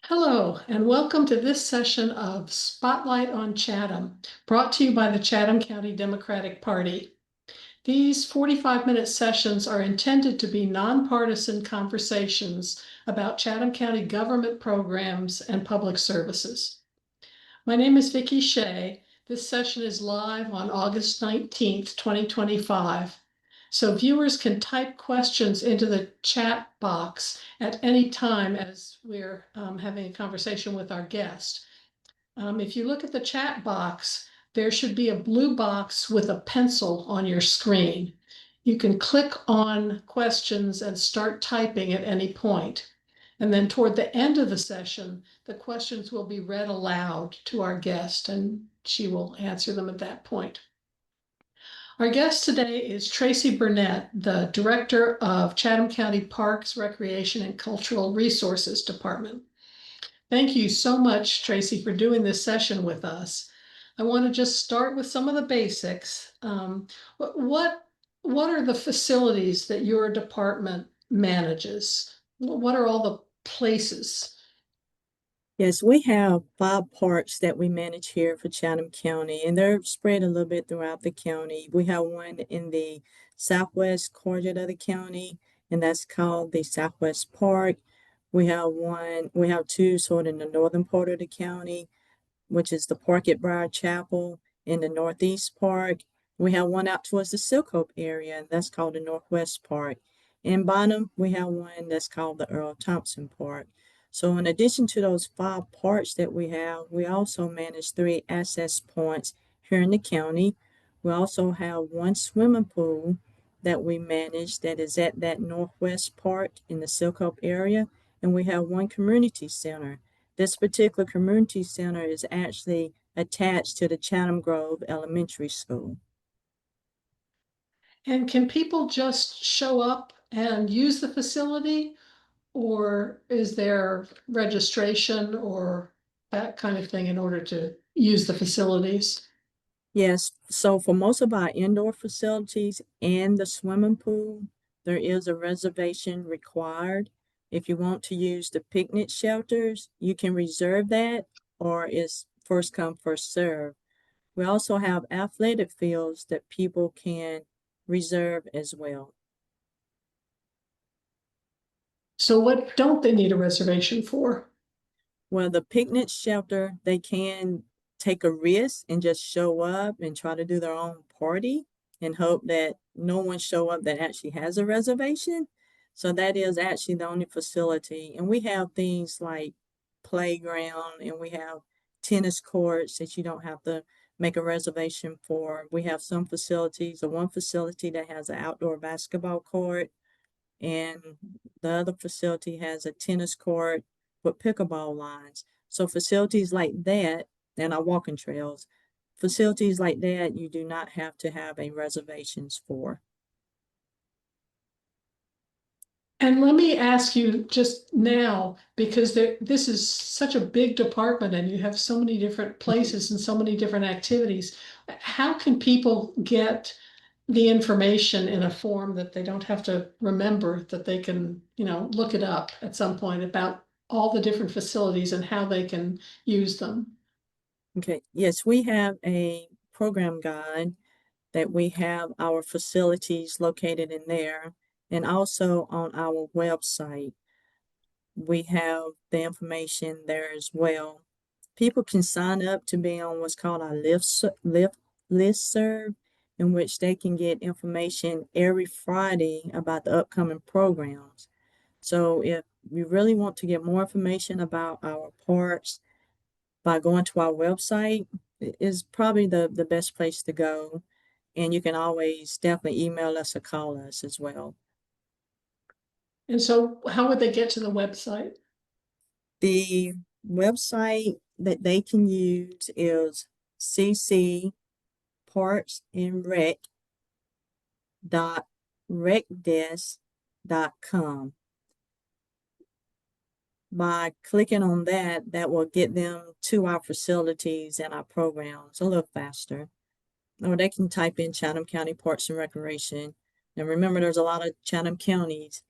Hello, and welcome to this session of Spotlight on Chatham, brought to you by the Chatham County Democratic Party. These 45-minute sessions are intended to be nonpartisan conversations about Chatham County government programs and public services. My name is Vicki Shea. This session is live on August 19th, 2025. So viewers can type questions into the chat box at any time as we're having a conversation with our guest. If you look at the chat box, there should be a blue box with a pencil on your screen. You can click on questions and start typing at any point. And then toward the end of the session, the questions will be read aloud to our guest and she will answer them at that point. Our guest today is Tracey Burnett, the Director of Chatham County Parks, Recreation, and Cultural Resources Department. Thank you so much, Tracey, for doing this session with us. I want to just start with some of the basics. What are the facilities that your department manages? What are all the places? Yes, we have 5 parks that we manage here for Chatham County, and they're spread a little bit throughout the county. We have one in the southwest quadrant of the county, and that's called the Southwest Park. We have two sort of in the northern part of the county, which is the Park at Briar Chapel in the Northeast Park. We have one out towards the Silcope area, and that's called the Northwest Park. In Bonham, we have one that's called the Earl Thompson Park. So in addition to those 5 parks that we have, we also manage 3 access points here in the county. We also have one swimming pool that we manage that is at that Northwest Park in the Silcope area, and we have one community center. This particular community center is actually attached to the Chatham Grove Elementary School. And can people just show up and use the facility? Or is there registration or that kind of thing in order to use the facilities? Yes, so for most of our indoor facilities and the swimming pool, there is a reservation required. If you want to use the picnic shelters, you can reserve that, or it's first come, first serve. We also have athletic fields that people can reserve as well. So what don't they need a reservation for? Well, the picnic shelter, they can take a risk and just show up and try to do their own party and hope that no one show up that actually has a reservation. So that is actually the only facility. And we have things like playground, and we have tennis courts that you don't have to make a reservation for. We have some facilities, or one facility that has an outdoor basketball court, and the other facility has a tennis court with pickleball lines. So facilities like that, and our walking trails, facilities like that, you do not have to have a reservations for. And let me ask you just now, because this is such a big department and you have so many different places and so many different activities. How can people get the information in a form that they don't have to remember, that they can, look it up at some point about all the different facilities and how they can use them? Okay, yes, we have a program guide that we have our facilities located in there, and also on our website we have the information there as well. People can sign up to be on what's called our listserv, in which they can get information every Friday about the upcoming programs. So if you really want to get more information about our parks, by going to our website is probably the best place to go. And you can always definitely email us or call us as well. And so how would they get to the website? The website that they can use is ccparksandrec.recdesk.com. By clicking on that, that will get them to our facilities and our programs a little faster. Or they can type in Chatham County Parks and Recreation. And remember, there's a lot of Chatham counties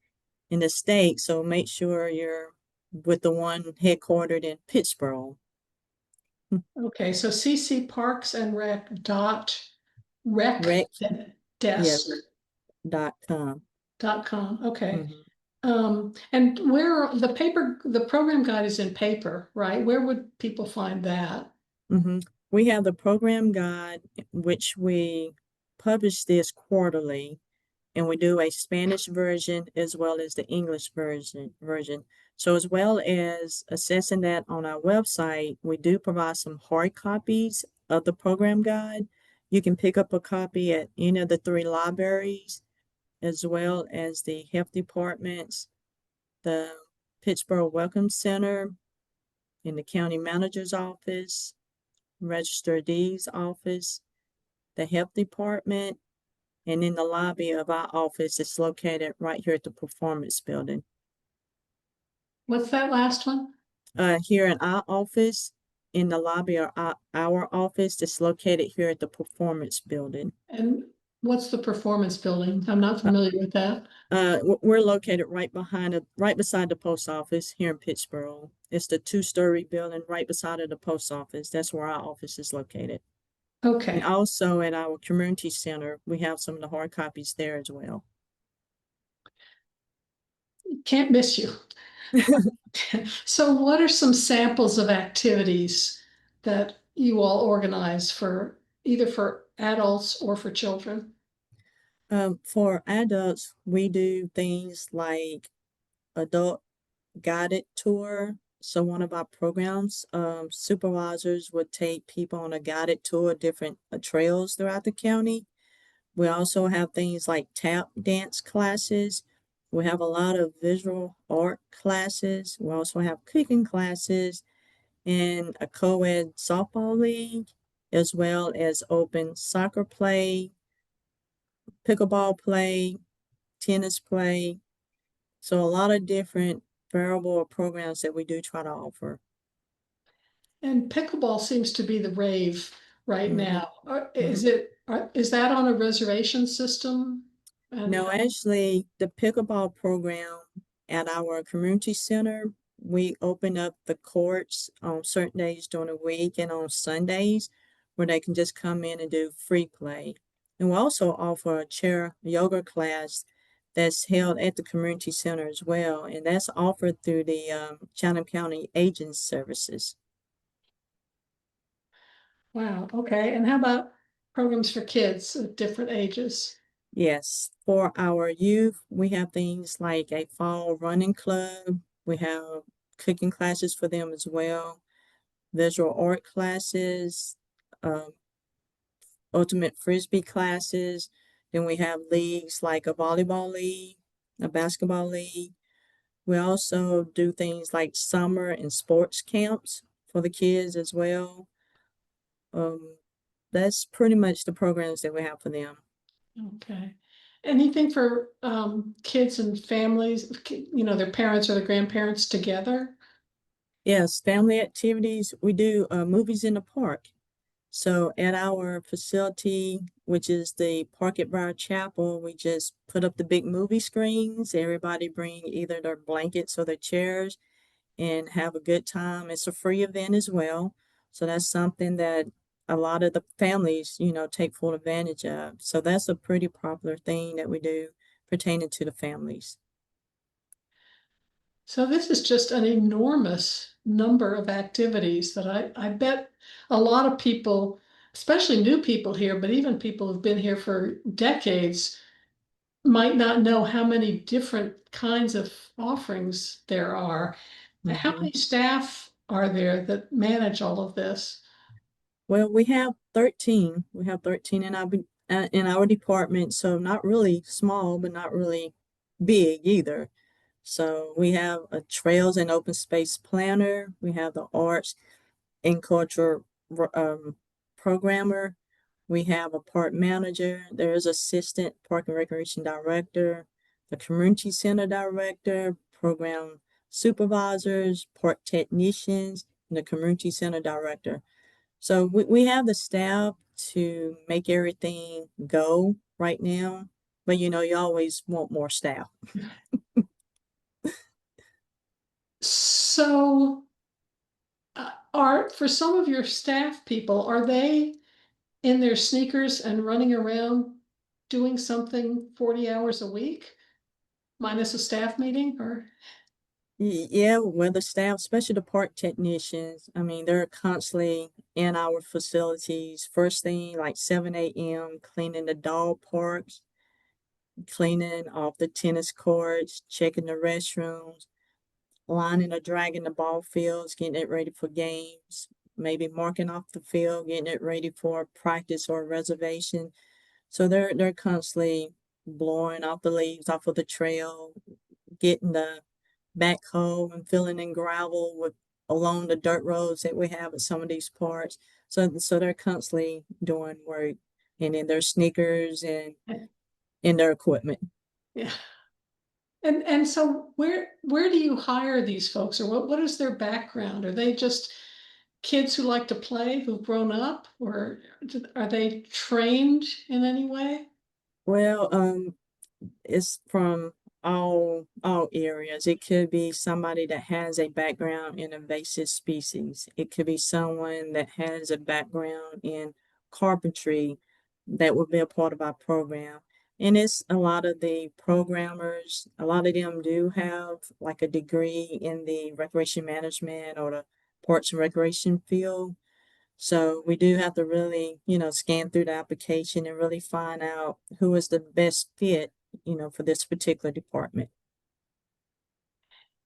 in the state, so make sure you're with the one headquartered in Pittsburgh. Okay, so CC Parks and Rec Rec, desk yes, .com. dot com. Okay. Mhm. And the program guide is in paper, right? Where would people find that? We have the program guide, which we publish this quarterly, and we do a Spanish version as well as the English version. So as well as assessing that on our website, we do provide some hard copies of the program guide. You can pick up a copy at any of the three libraries, as well as the health departments, the Pittsburgh Welcome Center, in the county manager's office, register of deeds office, the health department, and in the lobby of our office. It's located right here at the Performance Building. What's that last one? Here in our office, in the lobby of our office, it's located here at the Performance Building. And what's the performance building? I'm not Uh, familiar with that. we're located right beside the post office here in Pittsburgh. It's the two-story building right beside of the post office. That's where our office is located. And Okay, also at our community center, we have some of the hard copies there as well. can't miss you. So what are some samples of activities that you all organize for either for adults or for children? For adults, we do things like adult guided tour. So one of our programs, supervisors would take people on a guided tour, different trails throughout the county. We also have things like tap dance classes. We have a lot of visual art classes. We also have cooking classes and a co-ed softball league, as well as open soccer play, pickleball play, tennis play. So a lot of different variable programs that we do try to offer. And pickleball seems to be the rave right hmm now. hmm Is that on a reservation system? And No, actually, the pickleball program at our community center, we open up the courts on certain days during the week and on Sundays where they can just come in and do free play. And we also offer a chair yoga class that's held at the community center as well, and that's offered through the Chatham County Aging Services. wow, okay. And how about programs for kids of different ages? Yes, for our youth, we have things like a fall running club. We have cooking classes for them as well, visual art classes, um, ultimate frisbee classes. Then we have leagues like a volleyball league, a basketball league. We also do things like summer and sports camps for the kids as well. Um, that's pretty much the programs that we have for them. Okay. Anything for kids and families, their parents or the grandparents together? Yes, family activities. We do movies in the park. So at our facility, which is the Park at Briar Chapel, we just put up the big movie screens. Everybody bring either their blankets or their chairs and have a good time. It's a free event as well. So that's something that a lot of the families, take full advantage of. So that's a pretty popular thing that we do pertaining to the families. So this is just an enormous number of activities that I bet a lot of people, especially new people here, but even people who've been here for decades, might not know how many different kinds of offerings there are. How Mhm. many staff are there that manage all of this? Well, we have 13. We have 13 in our department, so not really small, but not really big either. So we have a trails and open space planner. We have the arts and culture programmer. We have a park manager. There is assistant park and recreation director, the community center director, program supervisors, park technicians, and the community center director. So we have the staff to make everything go right now, but you always want more staff. So, are for some of your staff people, are they in their sneakers and running around doing something 40 hours a week, minus a staff meeting, or? Yeah, well, the staff, especially the park technicians, I mean, they're constantly in our facilities. First thing, like 7 a.m., cleaning the dog parks, cleaning off the tennis courts, checking the restrooms, lining or dragging the ball fields, getting it ready for games, maybe marking off the field, getting it ready for practice or reservation. So they're constantly blowing off the leaves off of the trail, getting the backhoe and filling in gravel with along the dirt roads that we have at some of these parks. So they're constantly doing work and in their sneakers and in their equipment. Yeah. And so where do you hire these folks, or what is their background? Are they just kids who like to play, who've grown up, or are they trained in any way? Well, it's from all areas. It could be somebody that has a background in invasive species. It could be someone that has a background in carpentry that would be a part of our program. And it's a lot of the programmers, a lot of them do have like a degree in the recreation management or the parks and recreation field. So we do have to really, scan through the application and really find out who is the best fit, for this particular department.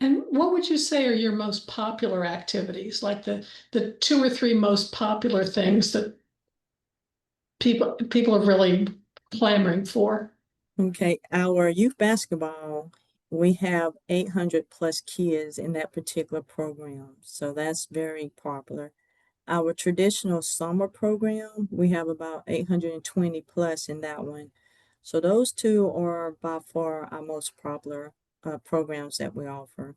And what would you say are your most popular activities, like the two or three most popular things that people are really clamoring for? Okay, our youth basketball, we have 800 plus kids in that particular program. So that's very popular. Our traditional summer program, we have about 820 plus in that one. So those two are by far our most popular programs that we offer.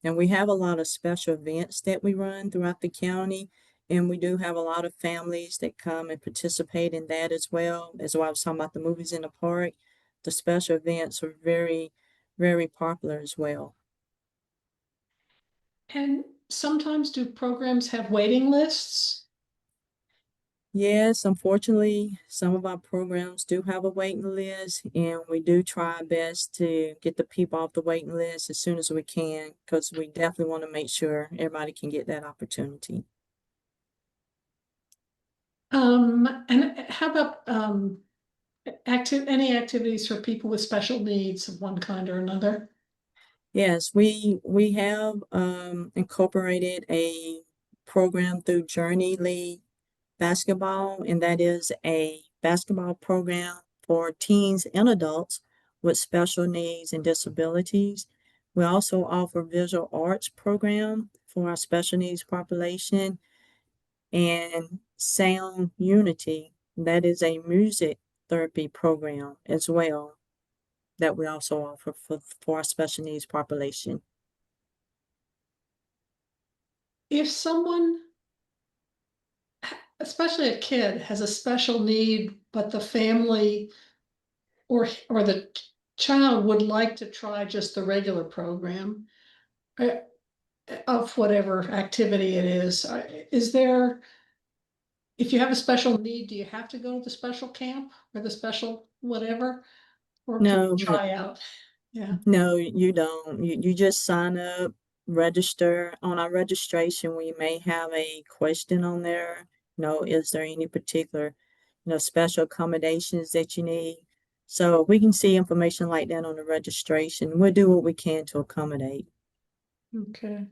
And we have a lot of special events that we run throughout the county. And we do have a lot of families that come and participate in that as well. As well, I was talking about the movies in the park. The special events are very, very popular as well. And sometimes do programs have waiting lists? Yes, unfortunately, some of our programs do have a waiting list, and we do try our best to get the people off the waiting list as soon as we can, because we definitely want to make sure everybody can get that opportunity. And how about any activities for people with special needs of one kind or another? Yes, we have incorporated a program through Journey League Basketball, and that is a basketball program for teens and adults with special needs and disabilities. We also offer visual arts program for our special needs population and Sound Unity. That is a music therapy program as well that we also offer for our special needs population. If someone, especially a kid, has a special need, but the family or the child would like to try just the regular program uh, of whatever activity it is there, if you have a special need, do you have to go to the special camp or the special whatever, or can you No, try out? Yeah. no, you don't. You just sign up, register. On our registration, we may have a question on there. Is there any particular, special accommodations that you need? So we can see information like that on the registration. We'll do what we can to accommodate. Okay.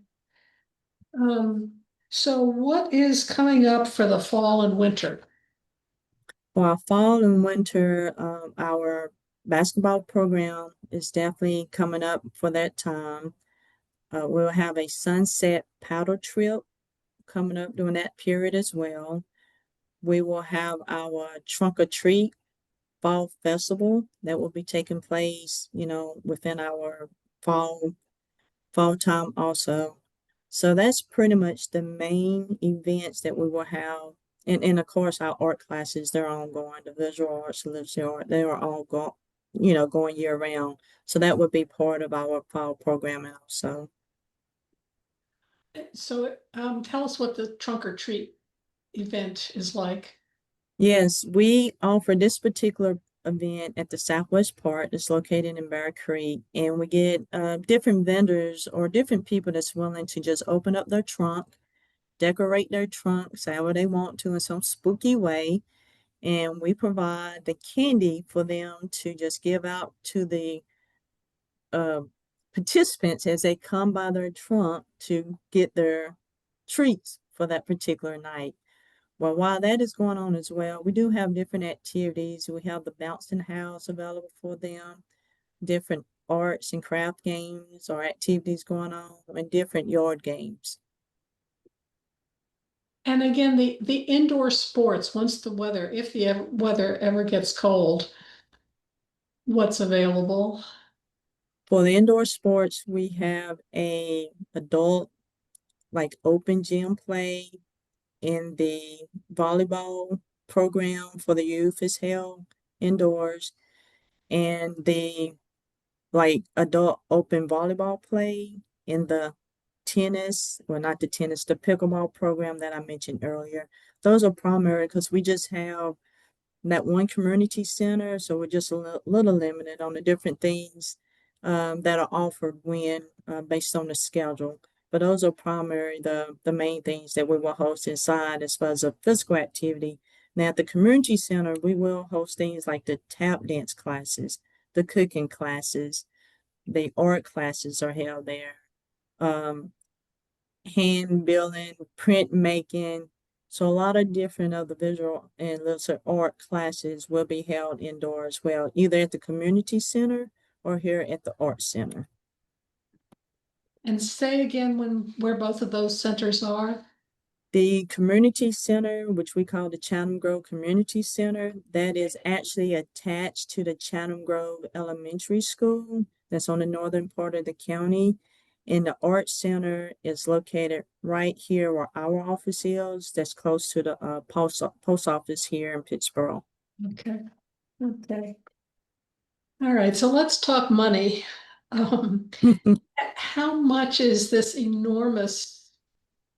So what is coming up for the fall and winter? For our fall and winter, our basketball program is definitely coming up for that time. We'll have a sunset paddle trip coming up during that period as well. We will have our trunk or treat fall festival that will be taking place, within our fall fall time also. So that's pretty much the main events that we will have. And of course our art classes, they're ongoing. The visual arts, the literature art, they are all going year round. So that would be part of our fall programming also. So, tell us what the trunk or treat event is like. Yes, we offer this particular event at the Southwest Park. It's located in Bear Creek, and we get different vendors or different people that's willing to just open up their trunk, decorate their trunks however they want to in some spooky way, and we provide the candy for them to just give out to the uh, participants as they come by their trunk to get their treats for that particular night. Well, while that is going on as well, we do have different activities. We have the bouncing house available for them, different arts and craft games or activities going on, and different yard games. And again, the indoor sports, once the weather, if the weather ever gets cold, what's available? For the indoor sports, we have a adult like open gym play in the volleyball program for the youth is held indoors, and the like adult open volleyball play in the tennis, well, not the tennis, the pickleball program that I mentioned earlier. Those are primary because we just have that one community center, so we're just a little limited on the different things that are offered when based on the schedule. But those are primary the main things that we will host inside as far as a physical activity. Now at the community center, we will host things like the tap dance classes, the cooking classes, the art classes are held there. Um, Hand building, print making. So a lot of different of the visual and literature art classes will be held indoors as well, either at the community center or here at the art center. And say again where both of those centers are. The community center, which we call the Chatham Grove Community Center, that is actually attached to the Chatham Grove Elementary School that's on the northern part of the county. And the Art Center is located right here where our office is, that's close to the post office here in Pittsburgh. Okay. Okay. All right. So let's talk money. Um, how much is this enormous,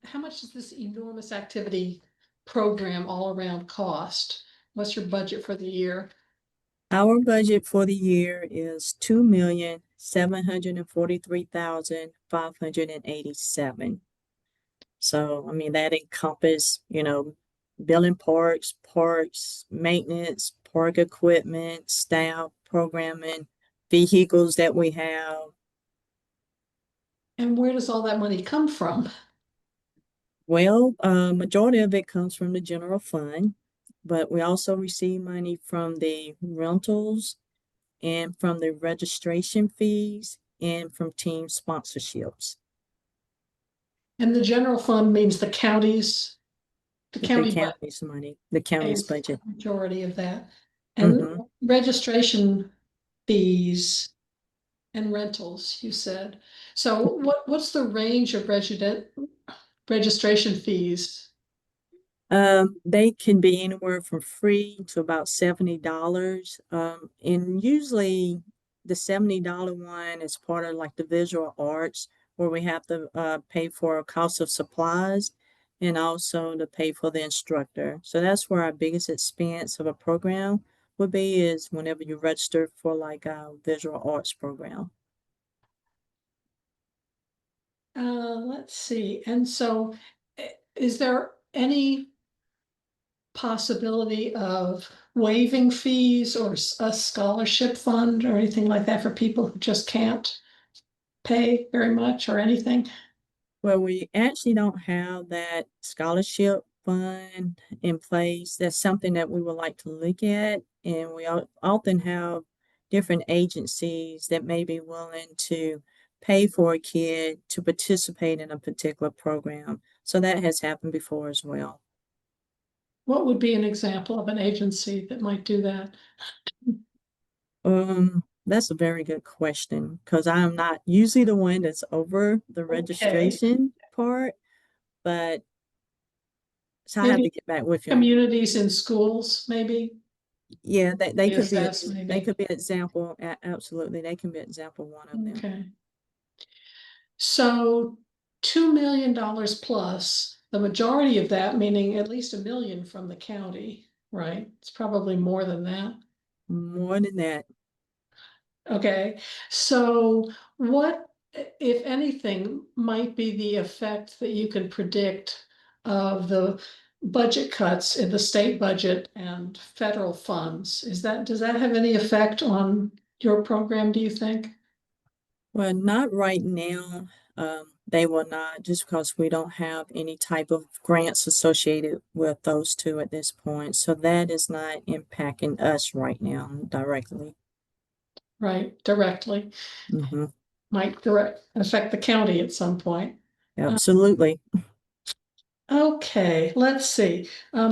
how much does this enormous activity program all around cost? What's your budget for the year? Our budget for the year is 2,743,587. So, I mean, that encompass, building parks, maintenance, park equipment, staff, programming, vehicles that we have. And where does all that money come from? Well, majority of it comes from the general fund, but we also receive money from the rentals and from the registration fees and from team sponsorships. And the general fund means the The county budget county's money, the county's pays budget. the majority of that. And Hmm. registration fees and rentals, you said. So what's the range of registration fees? They can be anywhere from free to about $70. And usually the $70 one is part of like the visual arts where we have to pay for a cost of supplies and also to pay for the instructor. So that's where our biggest expense of a program would be is whenever you register for like a visual arts program. Let's see. And so is there any possibility of waiving fees or a scholarship fund or anything like that for people who just can't pay very much or anything? Well, we actually don't have that scholarship fund in place. That's something that we would like to look at, and we often have different agencies that may be willing to pay for a kid to participate in a particular program. So that has happened before as well. What would be an example of an agency that might do that? That's a very good question because I'm not usually the one that's over the Okay, registration part, but so I have to maybe get back with you on that. communities in schools, maybe? Yeah, Is that's they maybe. could be an example. Absolutely, they can be an example of one of them. Okay. So $2 million plus, the majority of that, meaning at least $1 million from the county, right? It's probably more than that. More than that. Okay, so what, if anything, might be the effect that you can predict of the budget cuts in the state budget and federal funds? Does that have any effect on your program, do you think? Well, not right now. They will not, just because we don't have any type of grants associated with those two at this point. So that is not impacting us right now directly. Right, directly, Hmm. might direct affect the county at some point. Absolutely. Okay, let's see.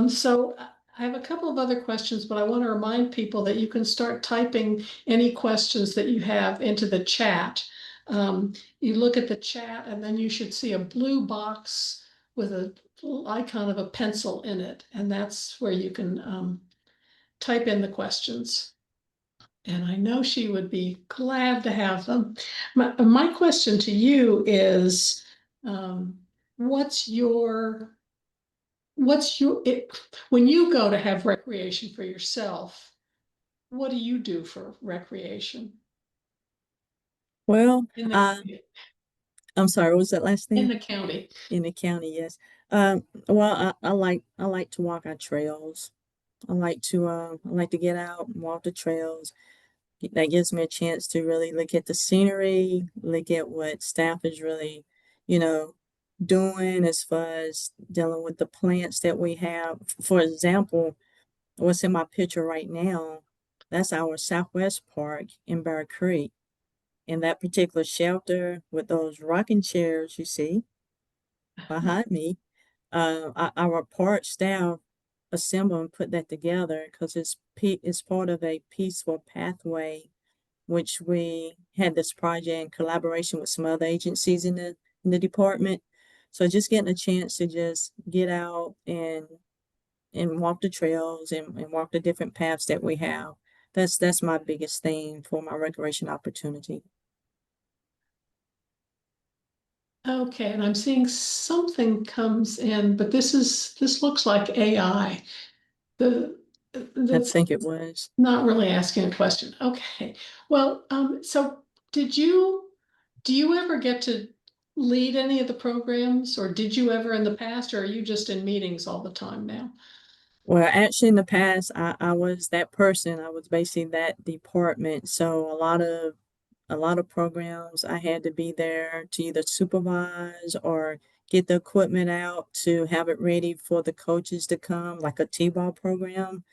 So I have a couple of other questions, but I want to remind people that you can start typing any questions that you have into the chat. You look at the chat and then you should see a blue box with a little icon of a pencil in it, and that's where you can type in the questions. And I know she would be glad to have them. My question to you is, um, what's your when you go to have recreation for yourself, what do you do for recreation Well, in the county? I'm sorry, what was that last In thing? the county? In the county, yes. Well, I like to walk our trails. I like to get out and walk the trails. That gives me a chance to really look at the scenery, look at what staff is really, you know, doing as far as dealing with the plants that we have. For example, what's in my picture right now, that's our Southwest Park in Bear Creek. In that particular shelter with those rocking chairs you see behind me, our park staff assemble and put that together because it's part of a peaceful pathway, which we had this project in collaboration with some other agencies in the department. So just getting a chance to just get out and walk the trails and walk the different paths that we have. That's my biggest thing for my recreation opportunity. Okay, and I'm seeing something comes in, but this looks like AI. The I that's think it was. not really asking a question. Okay, well, so did you do you ever get to lead any of the programs, or did you ever in the past, or are you just in meetings all the time now? Well, actually, in the past, I was that person. I was basically that department. So a lot of programs, I had to be there to either supervise or get the equipment out to have it ready for the coaches to come, like a T-ball program.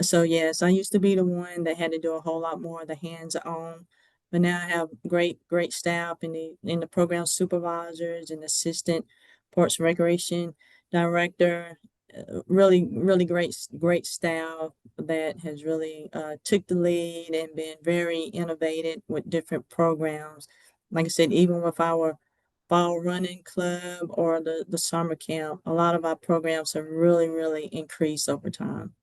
So yes, I used to be the one that had to do a whole lot more of the hands-on, but now I have great staff in the program supervisors and assistant parks and recreation director. Really great staff that has really took the lead and been very innovative with different programs. Like I said, even with our fall running club or the summer camp, a lot of our programs have really increased over time.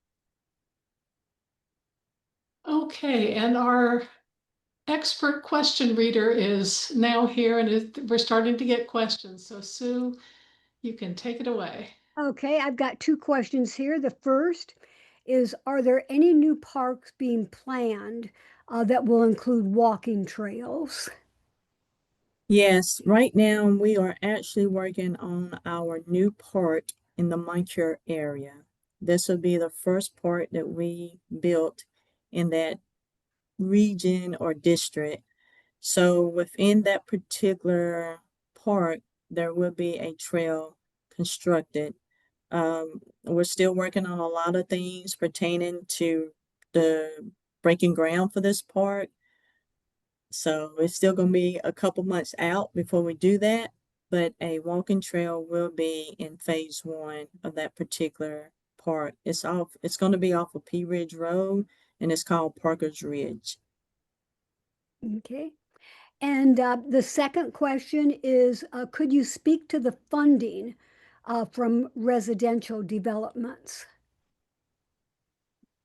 Okay, and our expert question reader is now here, and we're starting to get questions. So Sue, you can take it away. Okay, I've got two questions here. The first is, are there any new parks being planned that will include walking trails? Yes, right now we are actually working on our new park in the Moncure area. This will be the first park that we built in that region or district. So within that particular park, there will be a trail constructed. We're still working on a lot of things pertaining to the breaking ground for this park. So it's still going to be a couple months out before we do that, but a walking trail will be in phase one of that particular park. It's going to be off of Pea Ridge Road and it's called Parker's Ridge. Okay. And the second question is, could you speak to the funding from residential developments?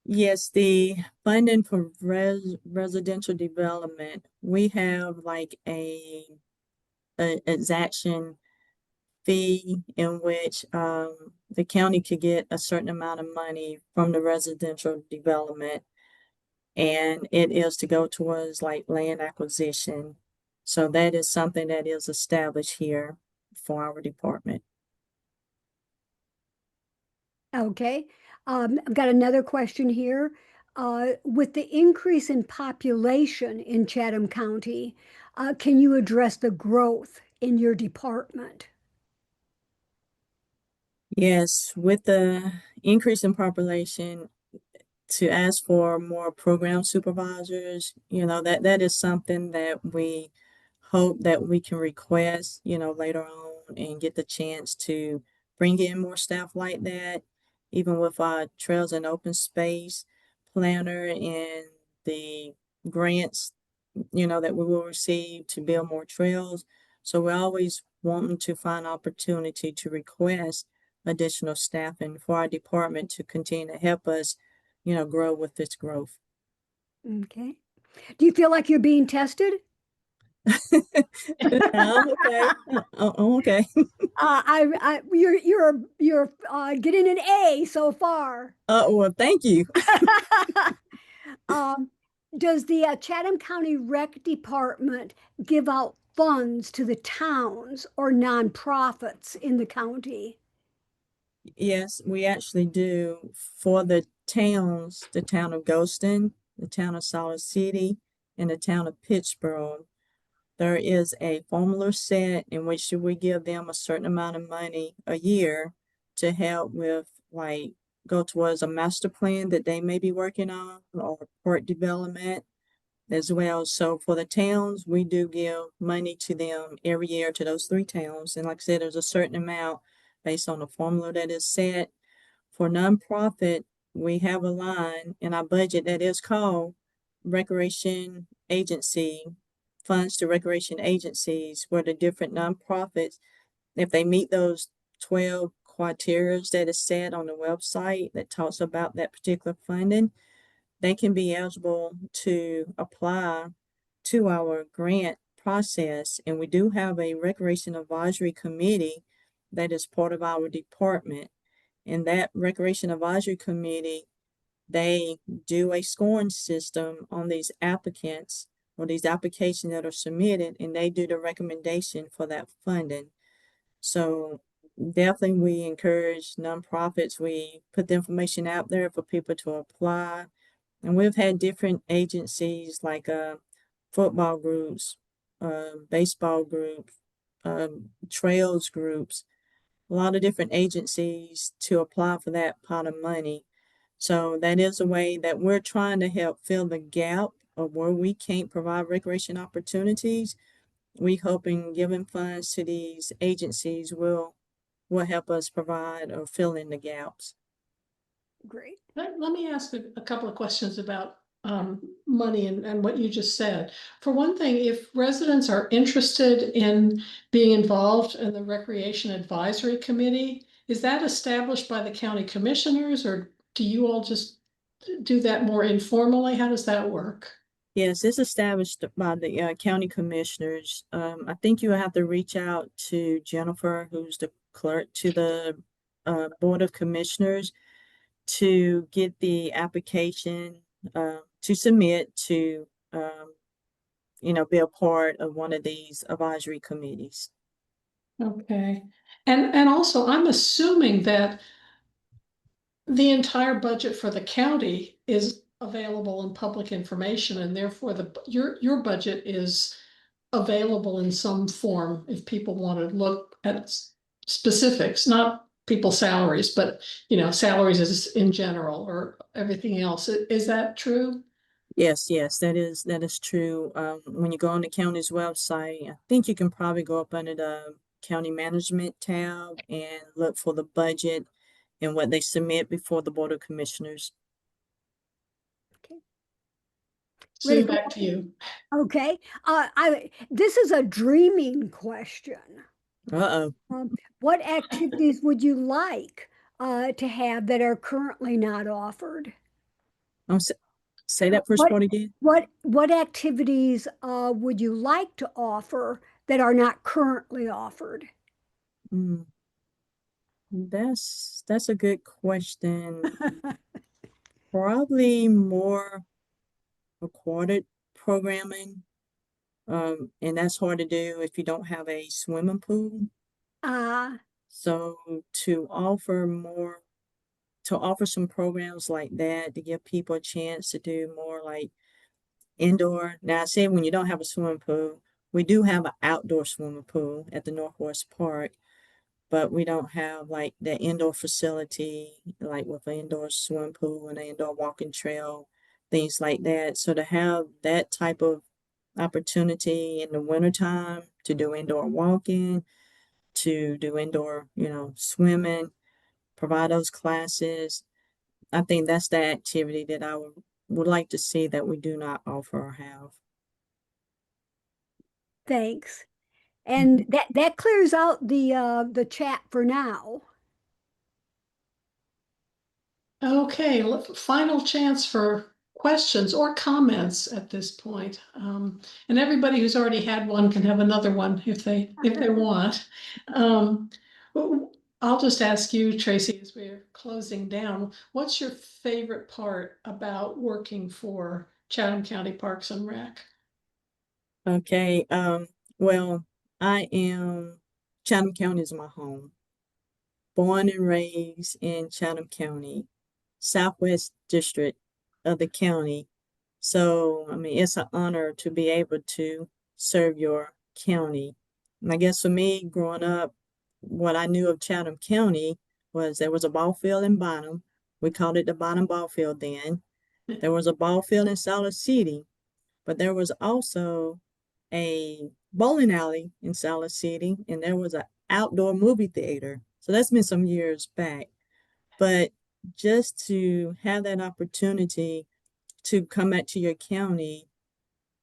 Yes, the funding for residential development, we have like a exaction fee in which the county could get a certain amount of money from the residential development, and it is to go towards like land acquisition. So that is something that is established here for our department. Okay. I've got another question here. With the increase in population in Chatham County, can you address the growth in your department? Yes, with the increase in population, to ask for more program supervisors, that is something that we hope that we can request, later on and get the chance to bring in more staff like that, even with our trails and open space planner and the grants, that we will receive to build more trails. So we're always wanting to find opportunity to request additional staffing for our department to continue to help us, grow with this growth. Okay. Do you feel like you're being tested? I'm okay. I'm okay. You're getting an A so far. Well, thank you. Um, does the Chatham County Rec Department give out funds to the towns or nonprofits in the county? Yes, we actually do for the towns, the town of Ghoston, the town of Solid City, and the town of Pittsburgh. There is a formula set in which we give them a certain amount of money a year to help with, like, go towards a master plan that they may be working on or port development as well. So for the towns, we do give money to them every year to those three towns. And like I said, there's a certain amount based on the formula that is set. For nonprofit, we have a line in our budget that is called recreation agency funds to recreation agencies, where the different nonprofits, if they meet those 12 criteria that is set on the website that talks about that particular funding, they can be eligible to apply to our grant process. And we do have a recreation advisory committee that is part of our department. And that recreation advisory committee, they do a scoring system on these applicants or these applications that are submitted, and they do the recommendation for that funding. So definitely we encourage nonprofits. We put the information out there for people to apply. And we've had different agencies like football groups, baseball groups, trails groups, a lot of different agencies to apply for that pot of money. So that is a way that we're trying to help fill the gap of where we can't provide recreation opportunities. We hoping giving funds to these agencies will help us provide or fill in the gaps. Great. Let me ask a couple of questions about money and what you just said. For one thing, if residents are interested in being involved in the Recreation Advisory Committee, is that established by the county commissioners, or do you all just do that more informally? How does that work? Yes, it's established by the county commissioners. I think you have to reach out to Jennifer, who's the clerk to the Board of Commissioners, to get the application to submit to, be a part of one of these advisory committees. Okay. And also, I'm assuming that the entire budget for the county is available in public information, and therefore your budget is available in some form if people want to look at specifics, not people's salaries, but salaries is in general or everything else. Is that true? Yes, yes, that is true. When you go on the county's website, I think you can probably go up under the county management tab and look for the budget and what they submit before the Board of Commissioners. Okay. Sue, Ready for back to you. Okay. This is a dreaming question. Uh-oh. What activities would you like to have that are currently not offered? I'm say that first What part again. what activities would you like to offer that are not currently offered? Mm, that's a good question. Probably more aquatic programming. And that's hard to do if you don't have a swimming pool. Ah, So to offer some programs like that to give people a chance to do more like indoor. Now, I said when you don't have a swimming pool, we do have an outdoor swimming pool at the Northwest Park, but we don't have like the indoor facility, like with an indoor swimming pool and an indoor walking trail, things like that. So to have that type of opportunity in the wintertime to do indoor walking, to do indoor, swimming, provide those classes. I think that's the activity that I would like to see that we do not offer or have. thanks. And Mhm. that clears out the chat for now. Okay, final chance for questions or comments at this point. And everybody who's already had one can have another one if they want. Um, w- I'll just ask you, Tracy, as we're closing down, what's your favorite part about working for Chatham County Parks and Rec? Okay. Well, Chatham County is my home. Born and raised in Chatham County, Southwest District of the county. So, I mean, it's an honor to be able to serve your county. And I guess for me, growing up, what I knew of Chatham County was there was a ball field in Bottom. We called it the Bottom Ball Field then. There was a ball field in Solid City, but there was also a bowling alley in Solid City, and there was an outdoor movie theater. So that's been some years back. But just to have that opportunity to come back to your county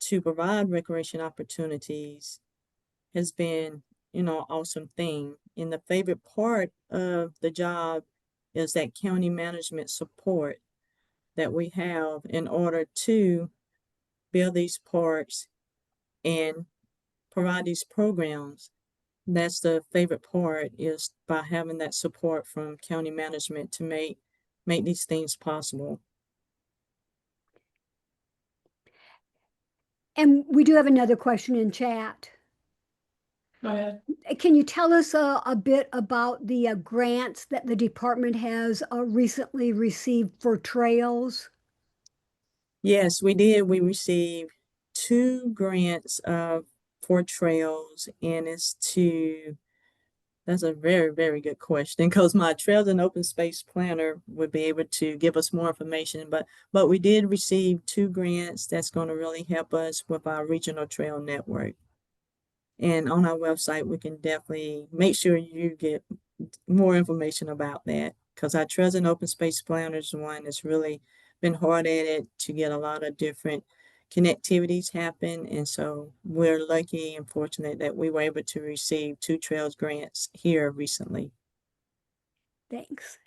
to provide recreation opportunities has been, awesome thing. And the favorite part of the job is that county management support that we have in order to build these parks and provide these programs. That's the favorite part is by having that support from county management to make these things possible. And we do have another question in chat. Go ahead. Can you tell us a bit about the grants that the department has recently received for trails? Yes, we did. We received two grants for trails, and that's a very, very good question because my trails and open space planner would be able to give us more information. But we did receive two grants that's going to really help us with our regional trail network. And on our website, we can definitely make sure you get more information about that because our Trails and Open Space Planners one has really been hard at it to get a lot of different connectivities happen. And so we're lucky and fortunate that we were able to receive two trails grants here recently. Thanks.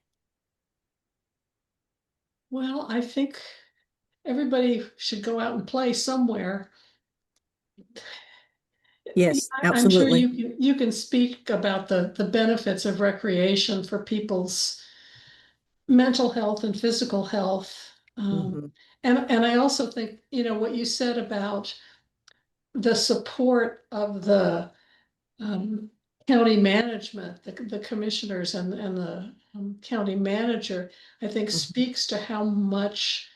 Well, I think everybody should go out and play somewhere. Yes, I'm sure absolutely. you can speak about the benefits of recreation for people's mental health and physical health. Hmm. And I also think, what you said about the support of the um, county management, the commissioners and the county manager, I think Hmm. speaks to how much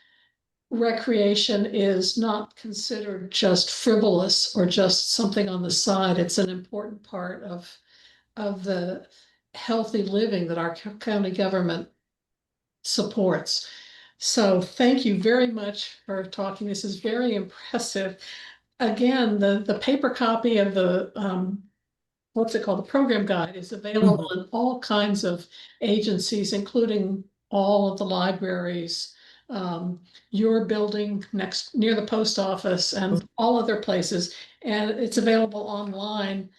recreation is not considered just frivolous or just something on the side. It's an important part of the healthy living that our county government supports. So thank you very much for talking. This is very impressive. Again, the paper copy of the what's it called? The program guide is available Hmm. in all kinds of agencies, including all of the libraries, your building next near the post office, and all other places. And it's available online.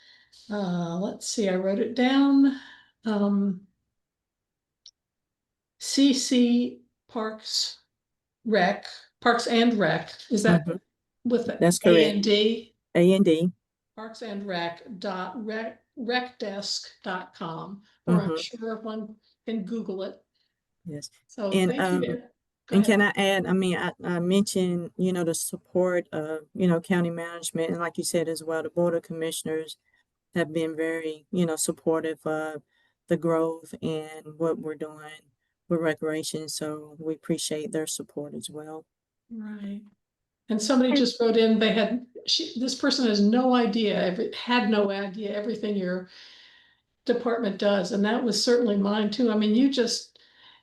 Let's see, I wrote it down. CC Parks Rec, Parks and Rec. Is that with the That's A correct. and D? A and D. Parks and Rec dot rec recdesk.com, or I'm Mhm. sure one can Google it. Yes. So And thank you. Go and ahead. can I add, I mean, I mentioned, the support of, county management, and like you said as well, the Board of Commissioners have been very, supportive of the growth and what we're doing with recreation. So we appreciate their support as well. Right. And somebody And just wrote in, this person has no idea, had no idea everything your department does. And that was certainly mine too. I mean,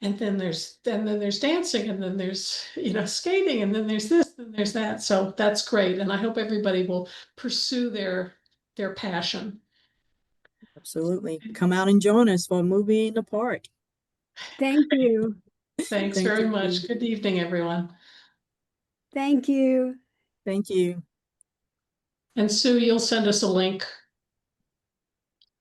and then there's dancing, and then there's, skating, and then there's this, and there's that. So that's great. And I hope everybody will pursue their passion. Absolutely. Come out and join us for a movie in the park. thank you. Thanks Thank very you. much. Good evening, everyone. Thank you. Thank you. And Sue, you'll send us a link